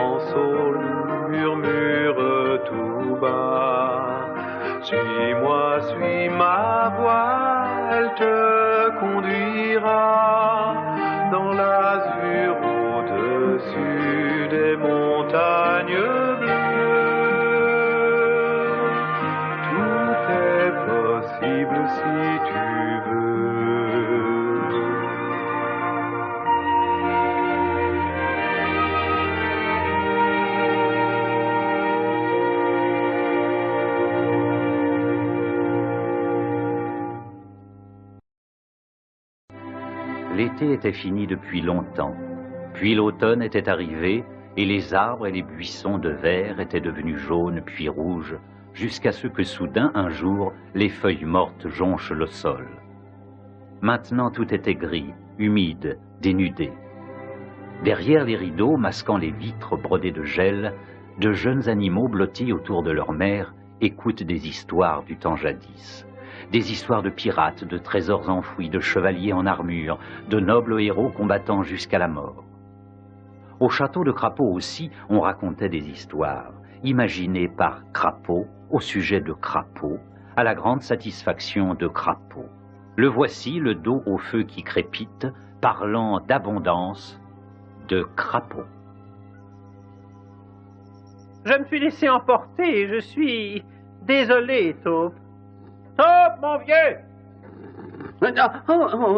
en saule murmure tout bas. Suis-moi, suis ma voix, elle te conduira dans l'azur au-dessus des montagnes bleues. Tout est possible si tu veux. L'été était fini depuis longtemps, puis l'automne était arrivé et les arbres et les buissons de verre étaient devenus jaunes puis rouges, jusqu'à ce que soudain, un jour, les feuilles mortes jonchent le sol. Maintenant tout était gris, humide, dénudé. Derrière les rideaux, masquant les vitres brodées de gel, de jeunes animaux blottis autour de leur mère écoutent des histoires du temps jadis. Des histoires de pirates, de trésors enfouis, de chevaliers en armure, de nobles héros combattant jusqu'à la mort. Au château de Crapaud aussi, on racontait des histoires, imaginées par Crapaud, au sujet de Crapaud, à la grande satisfaction de Crapaud. Le voici, le dos au feu qui crépite, parlant d'abondance de Crapaud. Je me suis laissé emporter et je suis désolé, Taupe. Taupe, mon vieux!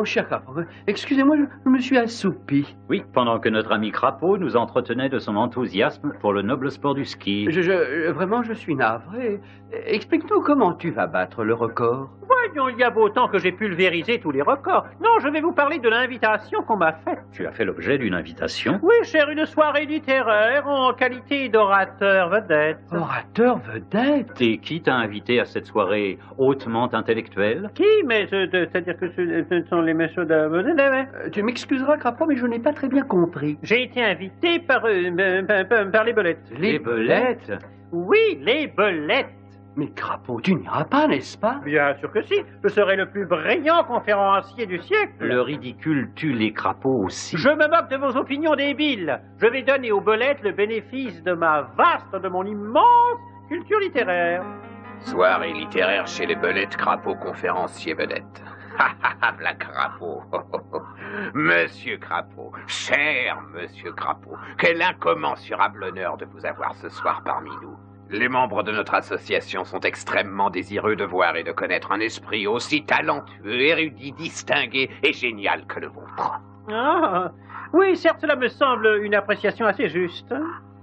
Cher Crapaud, excusez-moi, je me suis assoupi. Oui, pendant que notre ami Crapaud nous entretenait de son enthousiasme pour le noble sport du ski. Vraiment, je suis navré. Explique-nous comment tu vas battre le record. Voyons, il y a beau temps que j'ai pulvérisé tous les records. Non, je vais vous parler de l'invitation qu'on m'a faite. Tu as fait l'objet d'une invitation? Oui, cher, une soirée littéraire en qualité d'orateur vedette. Orateur vedette? Et qui t'a invité à cette soirée hautement intellectuelle? Qui? Mais c'est-à-dire que ce sont les messieurs de... Tu m'excuseras, Crapaud, mais je n'ai pas très bien compris. J'ai été invité par les belettes. Les belettes? Oui, les belettes. Mais Crapaud, tu n'iras pas, n'est-ce pas? Bien sûr que si. Je serai le plus brillant conférencier du siècle. Le ridicule tue les crapauds aussi. Je me moque de vos opinions débiles. Je vais donner aux belettes le bénéfice de de mon immense culture littéraire. Soirée littéraire chez les belettes, Crapaud, conférencier vedette. Ha ha ha, la Crapaud. Monsieur Crapaud, cher Monsieur Crapaud, quel incommensurable honneur de vous avoir ce soir parmi nous. Les membres de notre association sont extrêmement désireux de voir et de connaître un esprit aussi talentueux, érudit, distingué et génial que le vôtre. Ah, oui, certes, cela me semble une appréciation assez juste.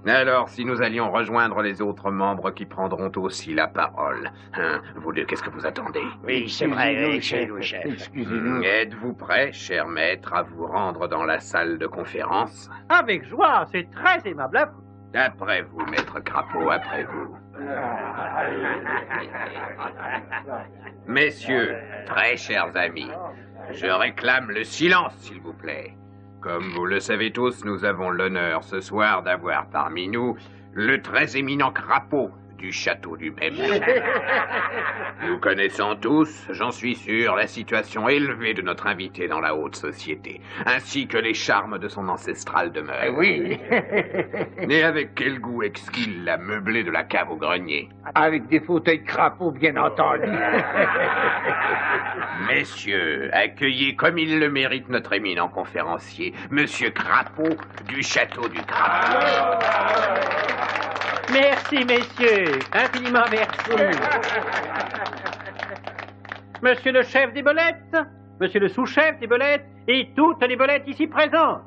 Alors, si nous allions rejoindre les autres membres qui prendront aussi la parole, hein, vous deux, qu'est-ce que vous attendez? Oui, c'est vrai, chef. Êtes-vous prêt, cher maître, à vous rendre dans la salle de conférence? Avec joie, c'est très aimable à vous. Après vous, maître Crapaud, après vous. Messieurs, très chers amis, je réclame le silence, s'il vous plaît. Comme vous le savez tous, nous avons l'honneur ce soir d'avoir parmi nous le très éminent Crapaud du château du même nom. Nous connaissons tous, j'en suis sûr, la situation élevée de notre invité dans la haute société, ainsi que les charmes de son ancestrale demeure. Oui. Mais avec quel goût exquis l'a meublé de la cave au grenier. Avec des fauteuils Crapaud, bien entendu. Messieurs, accueillez comme il le mérite notre éminent conférencier, Monsieur Crapaud du château du Crapaud. Merci, messieurs. Infiniment merci. Monsieur le chef des belettes, monsieur le sous-chef des belettes et toutes les belettes ici présentes.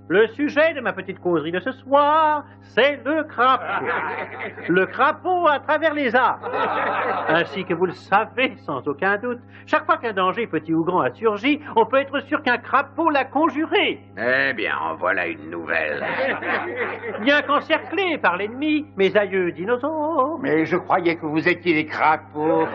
Le sujet de ma petite causerie de ce soir, c'est le crapaud. Le crapaud à travers les arbres. Ainsi que vous le savez, sans aucun doute, chaque fois qu'un danger, petit ou grand, a surgi, on peut être sûr qu'un crapaud l'a conjuré. Eh bien, en voilà une nouvelle. Bien qu'encerclés par l'ennemi, mes aïeux dinosaures. Mais je croyais que vous étiez des crapauds.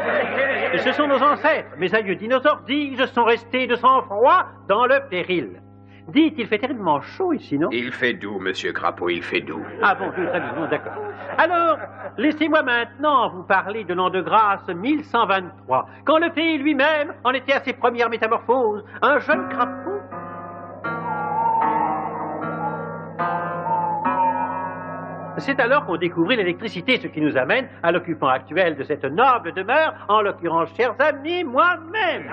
Ce sont nos ancêtres, mes aïeux dinosaures, dis-je, sont restés de sang-froid dans le péril. Dites, il fait terriblement chaud ici, non? Il fait doux, monsieur Crapaud, il fait doux. Ah bon, très bien, non, d'accord. Alors, laissez-moi maintenant vous parler de l'an de grâce 1123, quand le pays lui-même en était à ses premières métamorphoses, un jeune crapaud. C'est alors qu'on découvrit l'électricité, ce qui nous amène à l'occupant actuel de cette noble demeure, en l'occurrence, chers amis, moi-même.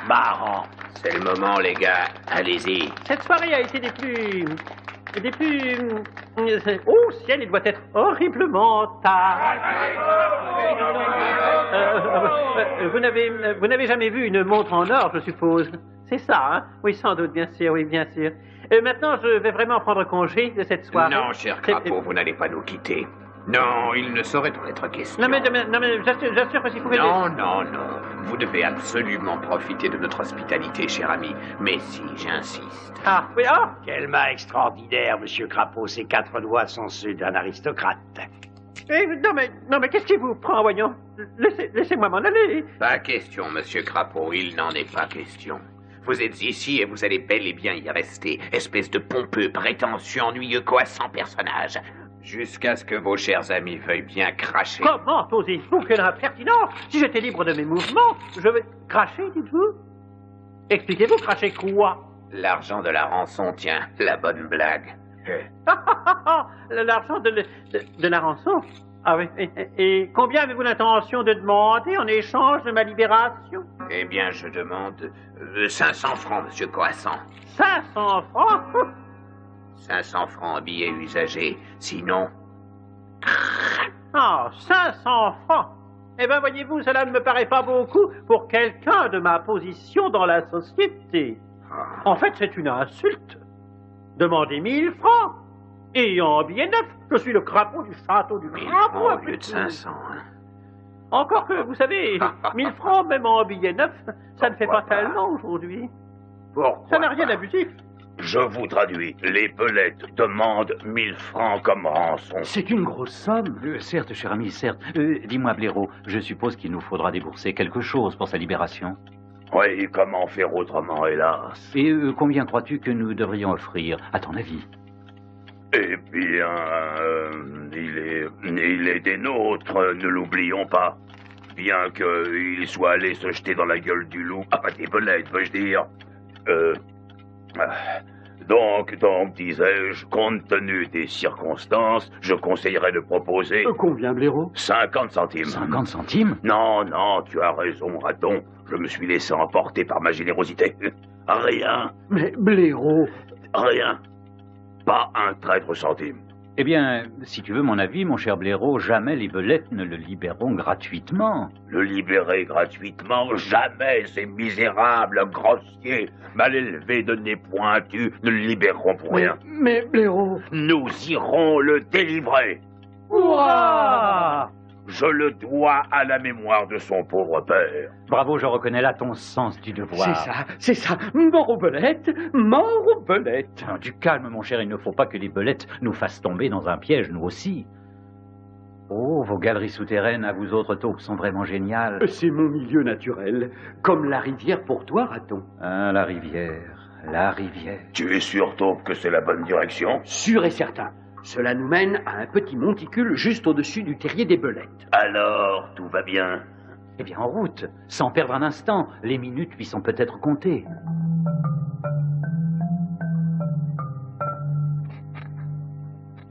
Marrant. C'est le moment, les gars. Allez-y. Cette soirée a été des plus... Oh, ciel, il doit être horriblement tard. Vous n'avez jamais vu une montre en or, je suppose. C'est ça, hein? Oui, sans doute, bien sûr, oui, bien sûr. Maintenant, je vais vraiment prendre congé de cette soirée. Non, cher Crapaud, vous n'allez pas nous quitter. Non, il ne saurait en être question. Non, mais j'assure que si vous pouvez... Non. Vous devez absolument profiter de notre hospitalité, cher ami. Mais si, j'insiste. Ah, oui, ah! Quelle main extraordinaire, monsieur Crapaud. Ses 4 doigts sont ceux d'un aristocrate. Non, mais qu'est-ce qui vous prend, voyons? Laissez-moi m'en aller. Pas question, monsieur Crapaud. Il n'en est pas question. Vous êtes ici et vous allez bel et bien y rester. Espèce de pompeux, prétentieux, ennuyeux, coassant personnage. Jusqu'à ce que vos chers amis veuillent bien cracher. Comment osez-vous? Quelle impertinence! Si j'étais libre de mes mouvements, je vais... Cracher, dites-vous? Expliquez-vous, cracher quoi? L'argent de la rançon, tiens, la bonne blague. L'argent de la rançon? Ah oui. Et combien avez-vous l'intention de demander en échange de ma libération? Eh bien, je demande 500 francs, monsieur Coassant. 500 francs? 500 francs en billets usagés. Sinon... Ah, 500 francs. Eh bien, voyez-vous, cela ne me paraît pas beaucoup pour quelqu'un de ma position dans la société. En fait, c'est une insulte. Demandez 1000 francs. Et en billets neufs, je suis le crapaud du château du 1000 Crapaud. francs au lieu de 500, hein. Encore que, vous savez, 1000 francs, même en billets neufs, ça ne fait pas tellement aujourd'hui. Ça n'a rien d'abusif. Je vous traduis. Les belettes demandent 1000 francs comme rançon. C'est une grosse somme. Certes, cher ami, certes. Dis-moi, Blaireau, je suppose qu'il nous faudra débourser quelque chose pour sa libération. Oui, comment faire autrement, hélas? Et combien crois-tu que nous devrions offrir, à ton avis? Eh bien, il est des nôtres, ne l'oublions pas. Bien qu'il soit allé se jeter dans la gueule du loup. Ah, pas des belettes, veux-je dire. Donc, disais-je, compte tenu des circonstances, je conseillerais de proposer... Combien, Blaireau? 50 centimes. 50 centimes? Non, tu as raison, raton. Je me suis laissé emporter par ma générosité. Rien. Mais, Blaireau... Rien. Pas un traître centime. Eh bien, si tu veux mon avis, mon cher Blaireau, jamais les belettes ne le libéreront gratuitement. Le libérer gratuitement, jamais ces misérables, grossiers, mal élevés de nez pointus ne le libéreront pour rien. Mais, Blaireau... Nous irons le délivrer. Ouah! Je le dois à la mémoire de son pauvre père. Bravo, je reconnais là ton sens du devoir. C'est ça. Mort aux belettes, mort aux belettes. Du calme, mon cher, il ne faut pas que les belettes nous fassent tomber dans un piège, nous aussi. Oh, vos galeries souterraines à vous autres taupes sont vraiment géniales. C'est mon milieu naturel. Comme la rivière pour toi, raton. Ah, la rivière, la rivière. Tu es sûr, taupe, que c'est la bonne direction? Sûr et certain. Cela nous mène à un petit monticule juste au-dessus du terrier des belettes. Alors, tout va bien? Eh bien, en route, sans perdre un instant. Les minutes lui sont peut-être comptées.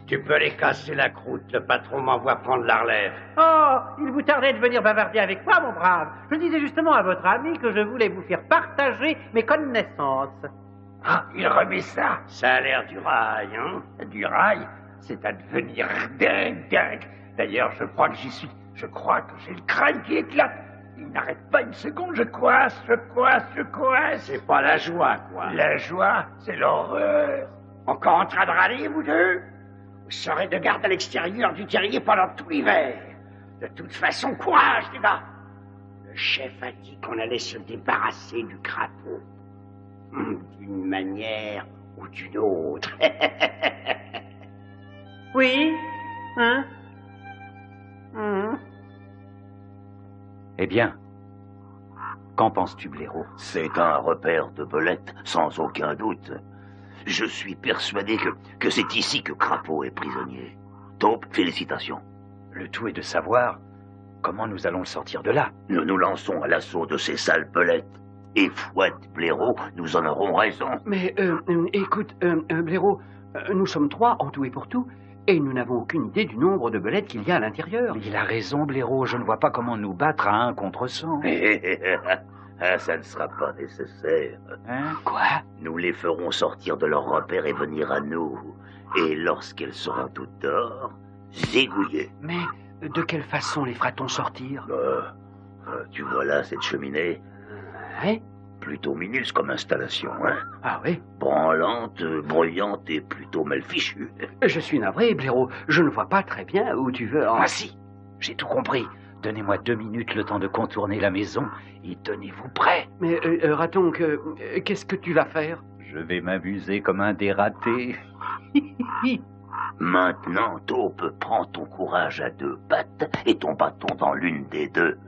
Tu peux les casser la croûte, le patron m'envoie prendre la relève. Oh, il vous tardait de venir bavarder avec moi, mon brave. Je disais justement à votre ami que je voulais vous faire partager mes connaissances. Ah, il remet ça. Ça a l'air du rail, hein? Du rail, c'est à devenir dingue. D'ailleurs, je crois que j'y suis. Je crois que j'ai le crâne qui éclate. Il n'arrête pas une seconde, je coince. C'est pas la joie, quoi. La joie, c'est l'horreur. Encore en train de râler, vous deux? Vous serez de garde à l'extérieur du terrier pendant tout l'hiver. De toute façon, courage, les gars. Le chef a dit qu'on allait se débarrasser du crapaud. D'une manière ou d'une autre. Oui? Hein? Eh bien, qu'en penses-tu, Blaireau? C'est un repère de belettes, sans aucun doute. Je suis persuadé que c'est ici que Crapaud est prisonnier. Taupe, félicitations. Le tout est de savoir comment nous allons le sortir de là. Nous nous lançons à l'assaut de ces sales belettes. Et Fouette, Blaireau, nous en aurons raison. Mais, écoute, Blaireau, nous sommes 3 en tout et pour tout, et nous n'avons aucune idée du nombre de belettes qu'il y a à l'intérieur. Mais il a raison, Blaireau. Je ne vois pas comment nous battre à 1 contre 100. Ah, ça ne sera pas nécessaire. Hein? Quoi? Nous les ferons sortir de leur repère et venir à nous. Et lorsqu'elles seront toutes dehors, zigouiller. Mais de quelle façon les fera-t-on sortir? Tu vois là cette cheminée? Hein? Plutôt minus comme installation, hein? Ah oui? Branlante, bruyante et plutôt mal fichue. Je suis navré, Blaireau. Je ne vois pas très bien où tu veux en... Ah si, j'ai tout compris. Donnez-moi 2 minutes le temps de contourner la maison et tenez-vous prêts. Mais, Raton, qu'est-ce que tu vas faire? Je vais m'amuser comme un dératé. Maintenant, Taupe, prends ton courage à 2 pattes et ton bâton dans l'une des 2.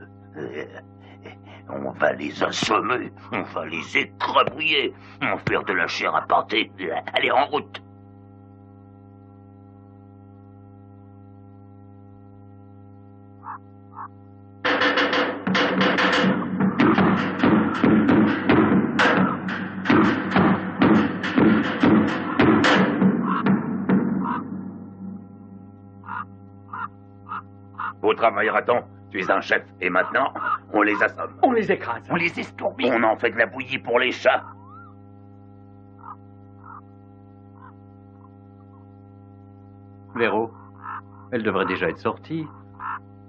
On va les assommer, on va les écrabouiller, en faire de la chair à pâté. Allez, en route! Beau travail, Raton. Tu es un chef. Et maintenant, on les assomme. On les écrase. On les estourbit. On en fait de la bouillie pour les chats. Blaireau, elle devrait déjà être sortie.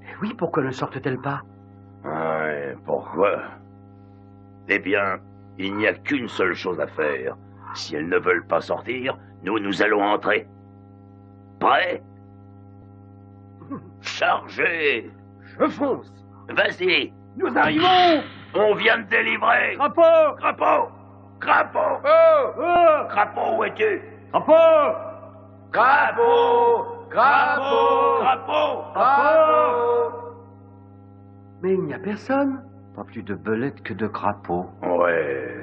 Eh oui, pourquoi ne sortent-elles pas? Ouais, pourquoi? Eh bien, il n'y a qu'une seule chose à faire. Si elles ne veulent pas sortir, nous allons entrer. Prêt? Chargez! Je fonce. Vas-y! Nous arrivons! On vient de délivrer! Crapaud! Crapaud! Crapaud! Oh! Crapaud, où es-tu? Crapaud! Crapaud! Crapaud! Crapaud! Crapaud! Mais il n'y a personne. Pas plus de belettes que de crapauds. Ouais,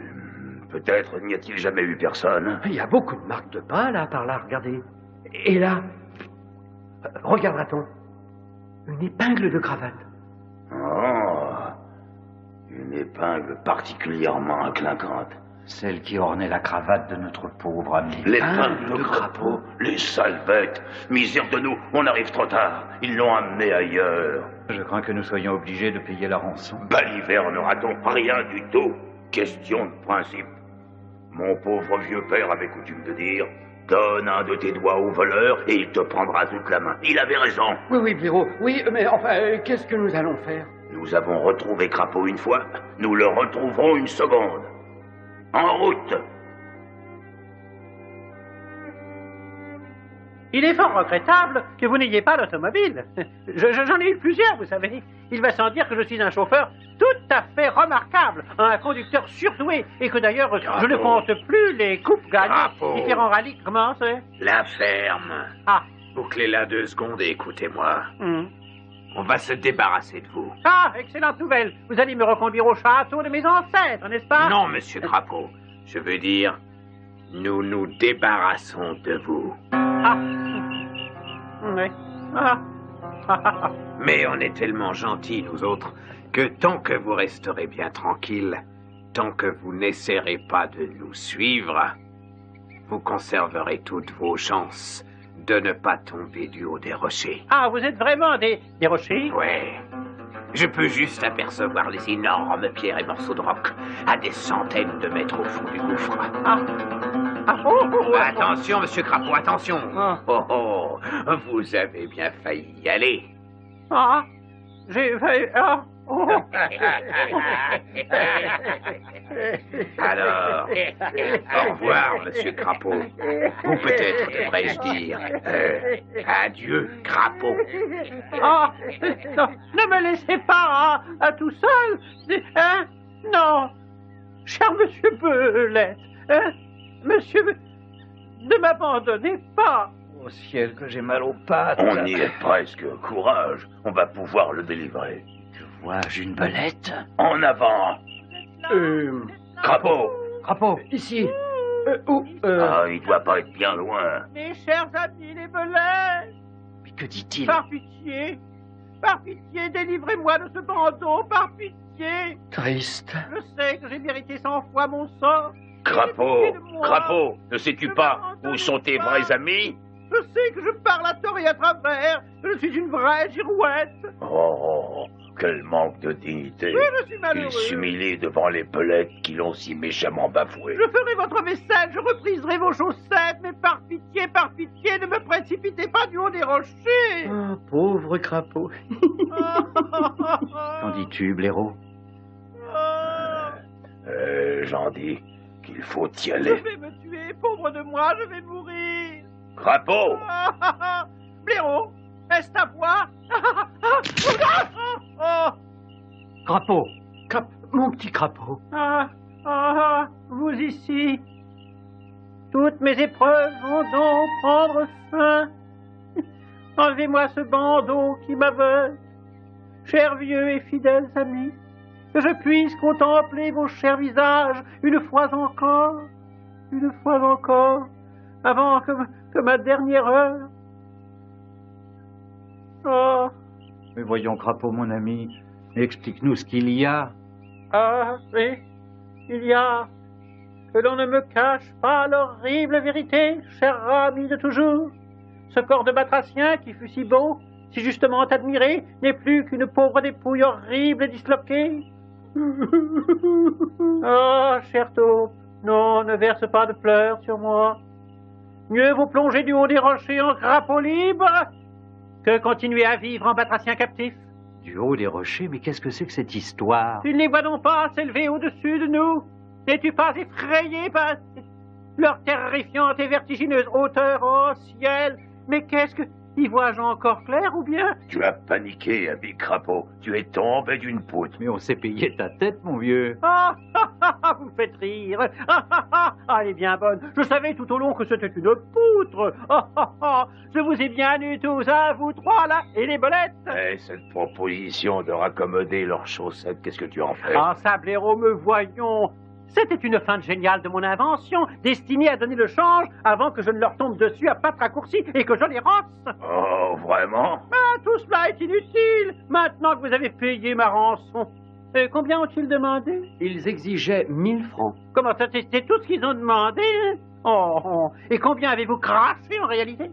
peut-être n'y a-t-il jamais eu personne. Il y a beaucoup de marques de pas, là, par là, regardez. Et là, regarde-t-on. Une épingle de cravate. Oh, une épingle particulièrement clinquante. Celle qui ornait la cravate de notre pauvre ami. L'épingle de crapaud, les sales bêtes. Misère de nous, on arrive trop tard. Ils l'ont amené ailleurs. Je crains que nous soyons obligés de payer la rançon. Baliverne, Raton, rien du tout. Question de principe. Mon pauvre vieux père avait coutume de dire: donne un de tes doigts au voleur et il te prendra toute la main. Il avait raison. Oui, oui, Blaireau. Oui, mais enfin, qu'est-ce que nous allons faire? Nous avons retrouvé Crapaud une fois, nous le retrouverons une seconde. En route! Il est fort regrettable que vous n'ayez pas d'automobile. J'en ai eu plusieurs, vous savez. Il va sans dire que je suis un chauffeur tout à fait remarquable, un conducteur surdoué, et que d'ailleurs, je ne compte plus les coupes gagnées, Bravo. différents rallyes. Comment c'est? La ferme. Ah. Bouclez-la 2 secondes et écoutez-moi. Hum. On va se débarrasser de vous. Ah, excellente nouvelle. Vous allez me reconduire au château de mes ancêtres, n'est-ce pas? Non, monsieur Crapaud. Je veux dire, nous nous débarrassons de vous. Ah. Oui. Ah. Mais on est tellement gentils, nous autres, que tant que vous resterez bien tranquilles, tant que vous n'essaierez pas de nous suivre, vous conserverez toutes vos chances de ne pas tomber du haut des rochers. Ah, vous êtes vraiment des rochers? Ouais. Je peux juste apercevoir les énormes pierres et morceaux de roc à des centaines de mètres au fond du gouffre. Ah. Ah, oh, oh, oh. Attention, monsieur Crapaud, attention. Ah. Oh, oh, vous avez bien failli y aller. Ah, j'ai fait... Ah. Oh. Alors, au revoir, monsieur Crapaud. Ou peut-être devrais-je dire adieu, Crapaud. Ah, non, ne me laissez pas tout seul. Hein? Non, cher monsieur Belette, hein? Monsieur, ne m'abandonnez pas. Au ciel que j'ai mal aux pattes. On y est presque. Courage, on va pouvoir le délivrer. Vois-je une belette? En avant! Crapaud! Crapaud, ici. Où? Ah, il doit pas être bien loin. Mes chers amis les belettes, Mais que dit-il? par pitié, Par pitié, délivrez-moi de ce bandeau, par pitié. Triste. Je sais que j'ai mérité 100 fois mon sort. Crapaud, Crapaud, ne sais-tu pas où sont tes vrais amis? Je sais que je parle à tort et à travers. Je suis une vraie girouette. Oh, quel manque de dignité. Oui, je suis malheureux. Il s'humilie devant les belettes qui l'ont si méchamment bafoué. Je ferai votre vaisselle, je repriserai vos chaussettes, mais par pitié, ne me précipitez pas du haut des rochers. Oh, pauvre crapaud. Qu'en dis-tu, blaireau? J'en dis qu'il faut y Je aller. vais me tuer, pauvre de moi, je vais mourir. Crapaud! Blaireau, est-ce ta voix? Crapaud. Mon petit crapaud. Vous ici. Toutes mes épreuves vont donc prendre fin. Enlevez-moi ce bandeau qui m'aveugle. Chers vieux et fidèles amis, que je puisse contempler vos chers visages une fois encore, avant que ma dernière heure. Oh, Mais voyons, Crapaud, mon ami, explique-nous ce qu'il y a. oui, il y a que l'on ne me cache pas l'horrible vérité, cher ami de toujours. Ce corps de batracien qui fut si beau, si justement admiré, n'est plus qu'une pauvre dépouille horrible et disloquée. Ah, cher taupe, non, ne verse pas de pleurs sur moi. Mieux vaut plonger du haut des rochers en crapaud libre que continuer à vivre en batracien captif. Du haut des rochers, mais qu'est-ce que c'est que cette histoire? Tu ne les vois donc pas s'élever au-dessus de nous? N'es-tu pas effrayé par leur terrifiante et vertigineuse hauteur au ciel? Mais qu'est-ce que... Y vois-je encore clair ou bien? Tu as paniqué, ami Crapaud. Tu es tombé d'une poutre. Mais on s'est payé ta tête, mon vieux. Vous me faites rire. Elle est bien bonne. Je savais tout au long que c'était une poutre. Je vous ai bien eu tous, hein, vous trois là, et les belettes. Et cette proposition de raccommoder leurs chaussettes, qu'est-ce que tu en fais? Ça, blaireau, me voyons. C'était une feinte géniale de mon invention, destinée à donner le change avant que je ne leur tombe dessus à pattes raccourcies et que je les rosse. Oh, vraiment? Tout cela est inutile, maintenant que vous avez payé ma rançon. Combien ont-ils demandé? Ils exigeaient 1000 francs. Comment ça, c'est tout ce qu'ils ont demandé, hein? Et combien avez-vous craché en réalité?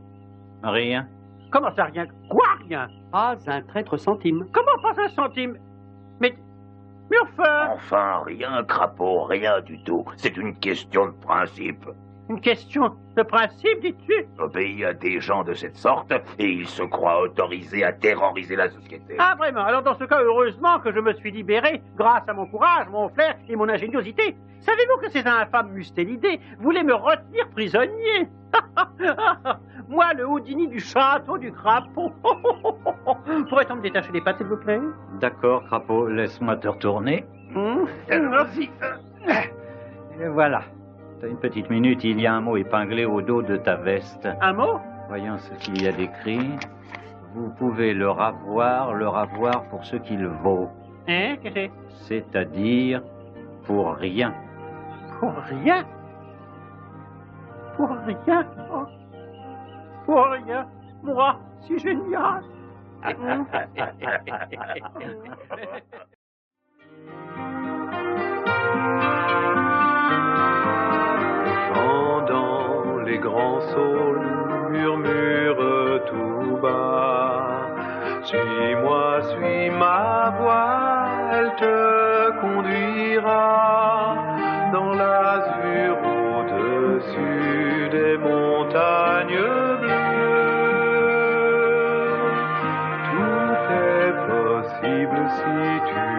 Rien. Comment ça, rien? Quoi, rien? Pas un traître centime. Comment pas un centime? Mais enfin... Enfin, rien, Crapaud, rien du tout. C'est une question de principe. Une question de principe, dis-tu? Obéis à des gens de cette sorte et ils se croient autorisés à terroriser la société. Ah, vraiment? Alors, dans ce cas, heureusement que je me suis libéré grâce à mon courage, mon flair et mon ingéniosité. Savez-vous que ces infâmes mustélidés voulaient me retenir prisonnier? Moi, le Houdini du château du crapaud. Pourrait-on me détacher les pattes, s'il vous plaît? D'accord, Crapaud, laisse-moi te retourner. Merci. Et voilà. T'as une petite minute, il y a un mot épinglé au dos de ta veste. Un mot? Voyons ce qu'il y a d'écrit. Vous pouvez le ravoir pour ce qu'il vaut. Hein? Qu'est-ce que c'est? C'est-à-dire pour rien. Pour rien? Pour rien? Oh. Pour rien? Moi, si génial! Pendant les grands saules murmure tout bas. Suis-moi, suis ma voix, elle te conduira dans l'azur au-dessus des montagnes bleues. Tout est possible si tu